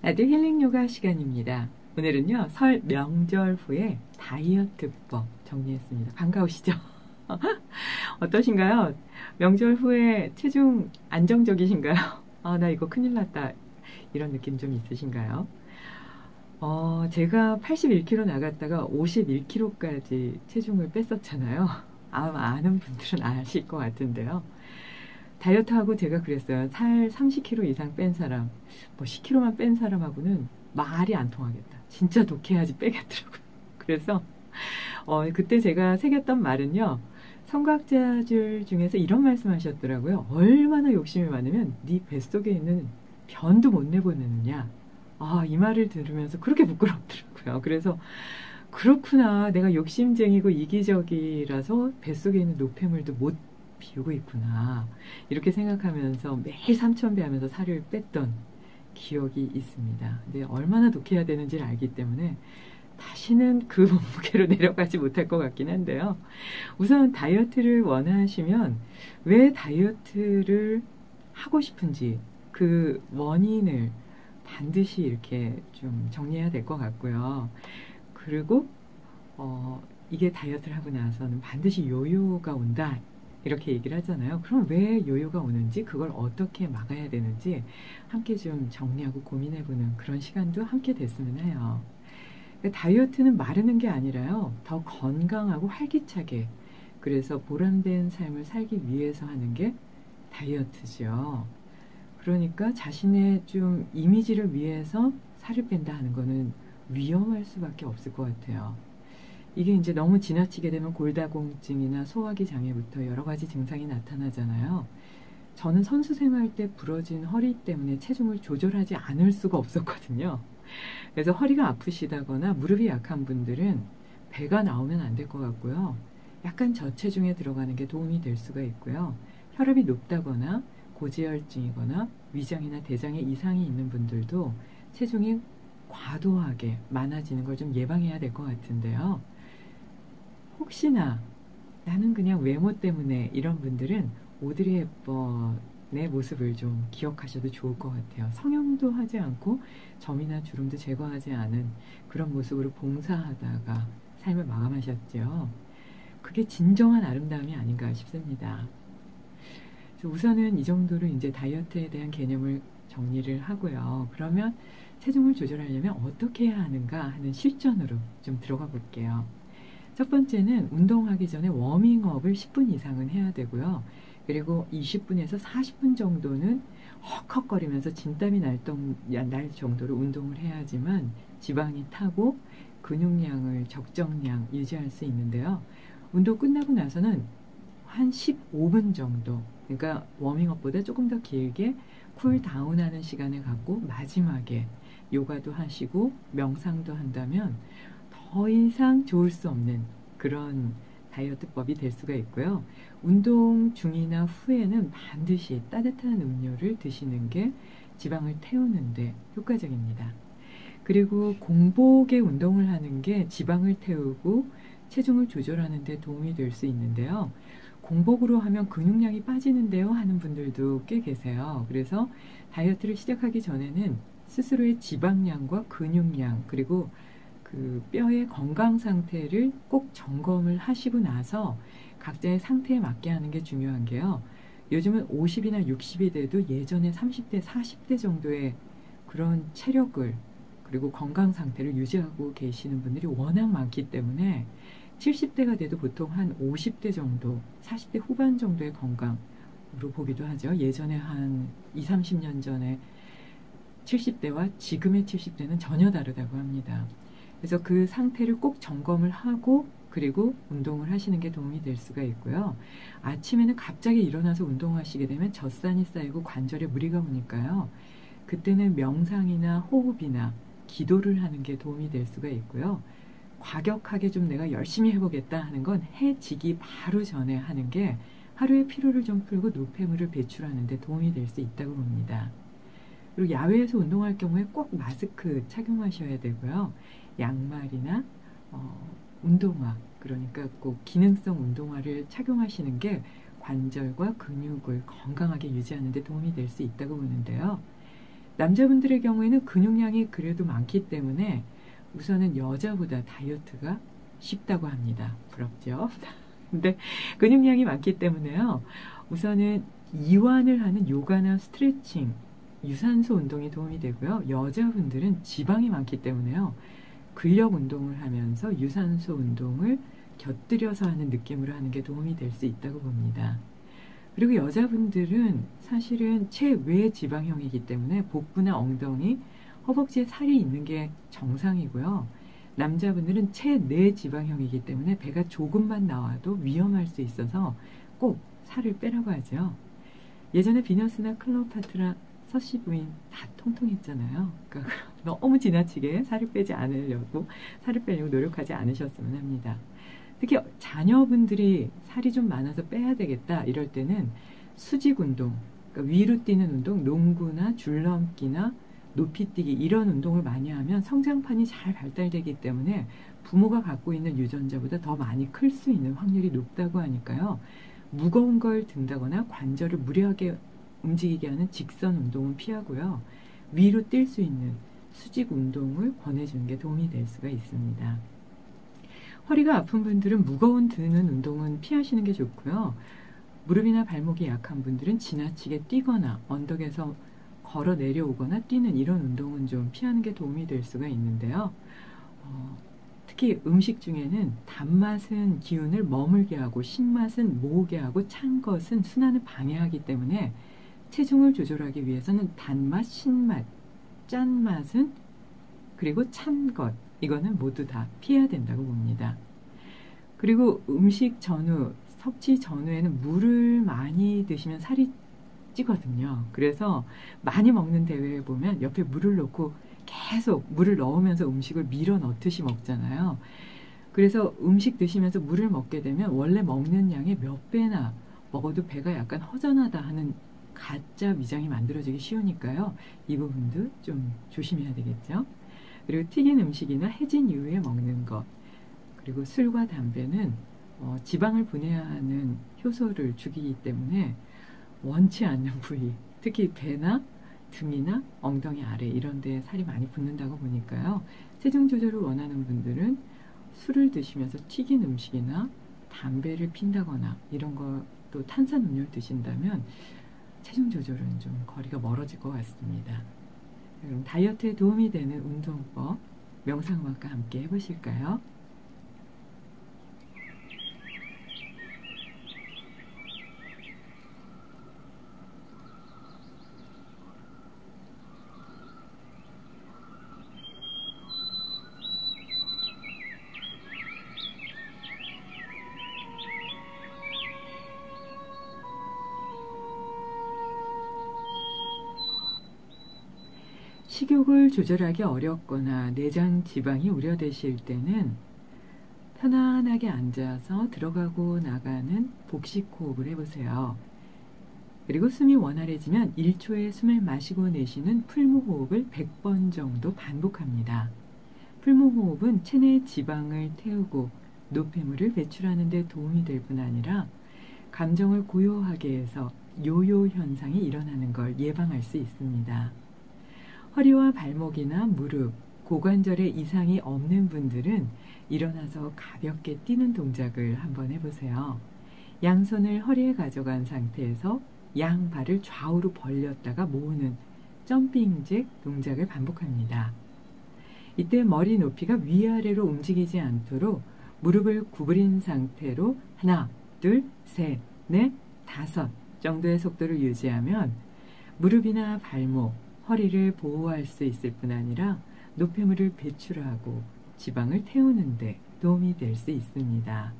아들 힐링 요가 시간입니다. 오늘은요, 설 명절 후에 다이어트법 정리했습니다. 반가우시죠? 어떠신가요? 명절 후에 체중 안정적이신가요? 아, 나 이거 큰일 났다. 이런 느낌 좀 있으신가요? 제가 81kg 나갔다가 51kg까지 체중을 뺐었잖아요. 아마 아는 분들은 아실 것 같은데요. 다이어트하고 제가 그랬어요. 살 30kg 이상 뺀 사람, 뭐 10kg만 뺀 사람하고는 말이 안 통하겠다. 진짜 독해야지 빼겠더라고요. 그래서 그때 제가 새겼던 말은요. 성곽자줄 중에서 이런 말씀 하셨더라고요. 얼마나 욕심이 많으면 네 뱃속에 있는 변도 못 내보내느냐. 아, 이 말을 들으면서 그렇게 부끄럽더라고요. 그래서 그렇구나. 내가 욕심쟁이고 이기적이라서 뱃속에 있는 노폐물도 못 비우고 있구나. 이렇게 생각하면서 매일 삼천배 하면서 살을 뺐던 기억이 있습니다. 근데 얼마나 독해야 되는지를 알기 때문에 다시는 그 몸무게로 내려가지 못할 것 같긴 한데요. 우선 다이어트를 원하시면 왜 다이어트를 하고 싶은지 그 원인을 반드시 이렇게 좀 정리해야 될 것 같고요. 그리고 이게 다이어트를 하고 나서는 반드시 요요가 온다. 이렇게 얘기를 하잖아요. 그럼 왜 요요가 오는지, 그걸 어떻게 막아야 되는지 함께 좀 정리하고 고민해보는 그런 시간도 함께 됐으면 해요. 다이어트는 마르는 게 아니라요. 더 건강하고 활기차게, 그래서 보람된 삶을 살기 위해서 하는 게 다이어트죠. 그러니까 자신의 좀 이미지를 위해서 살을 뺀다 하는 거는 위험할 수밖에 없을 것 같아요. 이게 이제 너무 지나치게 되면 골다공증이나 소화기 장애부터 여러 가지 증상이 나타나잖아요. 저는 선수 생활 때 부러진 허리 때문에 체중을 조절하지 않을 수가 없었거든요. 그래서 허리가 아프시다거나 무릎이 약한 분들은 배가 나오면 안 될 것 같고요. 약간 저체중에 들어가는 게 도움이 될 수가 있고요. 혈압이 높다거나 고지혈증이거나 위장이나 대장에 이상이 있는 분들도 체중이 과도하게 많아지는 걸 좀 예방해야 될 것 같은데요. 혹시나 나는 그냥 외모 때문에 이런 분들은 오드리 헵번의 모습을 좀 기억하셔도 좋을 것 같아요. 성형도 하지 않고 점이나 주름도 제거하지 않은 그런 모습으로 봉사하다가 삶을 마감하셨죠. 그게 진정한 아름다움이 아닌가 싶습니다. 그래서 우선은 이 정도로 이제 다이어트에 대한 개념을 정리를 하고요. 그러면 체중을 조절하려면 어떻게 해야 하는가 하는 실전으로 좀 들어가 볼게요. 첫 번째는 운동하기 전에 워밍업을 10분 이상은 해야 되고요. 그리고 20분에서 40분 정도는 헉헉거리면서 진땀이 날 정도로 운동을 해야지만 지방이 타고 근육량을 적정량 유지할 수 있는데요. 운동 끝나고 나서는 한 15분 정도, 그러니까 워밍업보다 조금 더 길게 쿨다운하는 시간을 갖고 마지막에 요가도 하시고 명상도 한다면 더 이상 좋을 수 없는 그런 다이어트법이 될 수가 있고요. 운동 중이나 후에는 반드시 따뜻한 음료를 드시는 게 지방을 태우는데 효과적입니다. 그리고 공복에 운동을 하는 게 지방을 태우고 체중을 조절하는 데 도움이 될 수 있는데요. 공복으로 하면 근육량이 빠지는데요 하는 분들도 꽤 계세요. 그래서 다이어트를 시작하기 전에는 스스로의 지방량과 근육량, 그리고 그 뼈의 건강 상태를 꼭 점검을 하시고 나서 각자의 상태에 맞게 하는 게 중요한 게요. 요즘은 50이나 60이 돼도 예전에 30대, 40대 정도의 그런 체력을, 그리고 건강 상태를 유지하고 계시는 분들이 워낙 많기 때문에 70대가 돼도 보통 한 50대 정도, 40대 후반 정도의 건강으로 보기도 하죠. 예전에 한 20, 30년 전에 70대와 지금의 70대는 전혀 다르다고 합니다. 그래서 그 상태를 꼭 점검을 하고 그리고 운동을 하시는 게 도움이 될 수가 있고요. 아침에는 갑자기 일어나서 운동하시게 되면 젖산이 쌓이고 관절에 무리가 오니까요. 그때는 명상이나 호흡이나 기도를 하는 게 도움이 될 수가 있고요. 과격하게 좀 내가 열심히 해보겠다 하는 건 해 지기 바로 전에 하는 게 하루의 피로를 좀 풀고 노폐물을 배출하는 데 도움이 될 수 있다고 봅니다. 그리고 야외에서 운동할 경우에 꼭 마스크 착용하셔야 되고요. 양말이나 운동화, 그러니까 꼭 기능성 운동화를 착용하시는 게 관절과 근육을 건강하게 유지하는 데 도움이 될 수 있다고 보는데요. 남자분들의 경우에는 근육량이 그래도 많기 때문에 우선은 여자보다 다이어트가 쉽다고 합니다. 부럽죠? 근데 근육량이 많기 때문에요. 우선은 이완을 하는 요가나 스트레칭, 유산소 운동이 도움이 되고요. 여자분들은 지방이 많기 때문에요. 근력 운동을 하면서 유산소 운동을 곁들여서 하는 느낌으로 하는 게 도움이 될 수 있다고 봅니다. 그리고 여자분들은 사실은 체외 지방형이기 때문에 복부나 엉덩이, 허벅지에 살이 있는 게 정상이고요. 남자분들은 체내 지방형이기 때문에 배가 조금만 나와도 위험할 수 있어서 꼭 살을 빼라고 하죠. 예전에 비너스나 클레오파트라, 서씨 부인 다 통통했잖아요. 그러니까 너무 지나치게 살을 빼지 않으려고, 살을 빼려고 노력하지 않으셨으면 합니다. 특히 자녀분들이 살이 좀 많아서 빼야 되겠다 이럴 때는 수직 운동, 그러니까 위로 뛰는 운동, 농구나 줄넘기나 높이뛰기 이런 운동을 많이 하면 성장판이 잘 발달되기 때문에 부모가 갖고 있는 유전자보다 더 많이 클 수 있는 확률이 높다고 하니까요. 무거운 걸 든다거나 관절을 무리하게 움직이게 하는 직선 운동은 피하고요. 위로 뛸 수 있는 수직 운동을 권해주는 게 도움이 될 수가 있습니다. 허리가 아픈 분들은 무거운 드는 운동은 피하시는 게 좋고요. 무릎이나 발목이 약한 분들은 지나치게 뛰거나 언덕에서 걸어 내려오거나 뛰는 이런 운동은 좀 피하는 게 도움이 될 수가 있는데요. 특히 음식 중에는 단맛은 기운을 머물게 하고 신맛은 모으게 하고 찬 것은 순환을 방해하기 때문에 체중을 조절하기 위해서는 단맛, 신맛, 짠맛은 그리고 찬 것 이거는 모두 다 피해야 된다고 봅니다. 그리고 음식 전후, 섭취 전후에는 물을 많이 드시면 살이 찌거든요. 그래서 많이 먹는 대회에 보면 옆에 물을 넣고 계속 물을 넣으면서 음식을 밀어 넣듯이 먹잖아요. 그래서 음식 드시면서 물을 먹게 되면 원래 먹는 양의 몇 배나 먹어도 배가 약간 허전하다 하는 가짜 위장이 만들어지기 쉬우니까요. 이 부분도 좀 조심해야 되겠죠. 그리고 튀긴 음식이나 해진 이후에 먹는 것, 그리고 술과 담배는 지방을 분해하는 효소를 죽이기 때문에 원치 않는 부위, 특히 배나 등이나 엉덩이 아래 이런 데에 살이 많이 붙는다고 보니까요. 체중 조절을 원하는 분들은 술을 드시면서 튀긴 음식이나 담배를 핀다거나 이런 것도 탄산음료를 드신다면 체중 조절은 좀 거리가 멀어질 것 같습니다. 그럼 다이어트에 도움이 되는 운동법, 명상음악과 함께 해보실까요? 식욕을 조절하기 어렵거나 내장 지방이 우려되실 때는 편안하게 앉아서 들어가고 나가는 복식 호흡을 해보세요. 그리고 숨이 원활해지면 1초에 숨을 마시고 내쉬는 풀무호흡을 100번 정도 반복합니다. 풀무호흡은 체내 지방을 태우고 노폐물을 배출하는 데 도움이 될 뿐 아니라 감정을 고요하게 해서 요요 현상이 일어나는 걸 예방할 수 있습니다. 허리와 발목이나 무릎, 고관절에 이상이 없는 분들은 일어나서 가볍게 뛰는 동작을 한번 해보세요. 양손을 허리에 가져간 상태에서 양발을 좌우로 벌렸다가 모으는 점핑잭 동작을 반복합니다. 이때 머리 높이가 위아래로 움직이지 않도록 무릎을 구부린 상태로 하나, 둘, 셋, 넷, 다섯 정도의 속도를 유지하면 무릎이나 발목, 허리를 보호할 수 있을 뿐 아니라 노폐물을 배출하고 지방을 태우는 데 도움이 될 수 있습니다.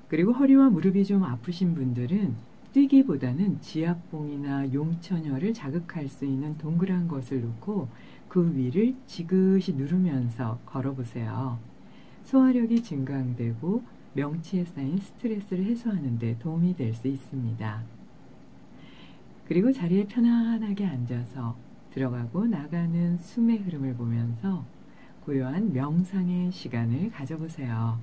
그리고 허리와 무릎이 좀 아프신 분들은 뛰기보다는 지압봉이나 용천혈을 자극할 수 있는 동그란 것을 놓고 그 위를 지그시 누르면서 걸어보세요. 소화력이 증강되고 명치에 쌓인 스트레스를 해소하는 데 도움이 될 수 있습니다. 그리고 자리에 편안하게 앉아서 들어가고 나가는 숨의 흐름을 보면서 고요한 명상의 시간을 가져보세요.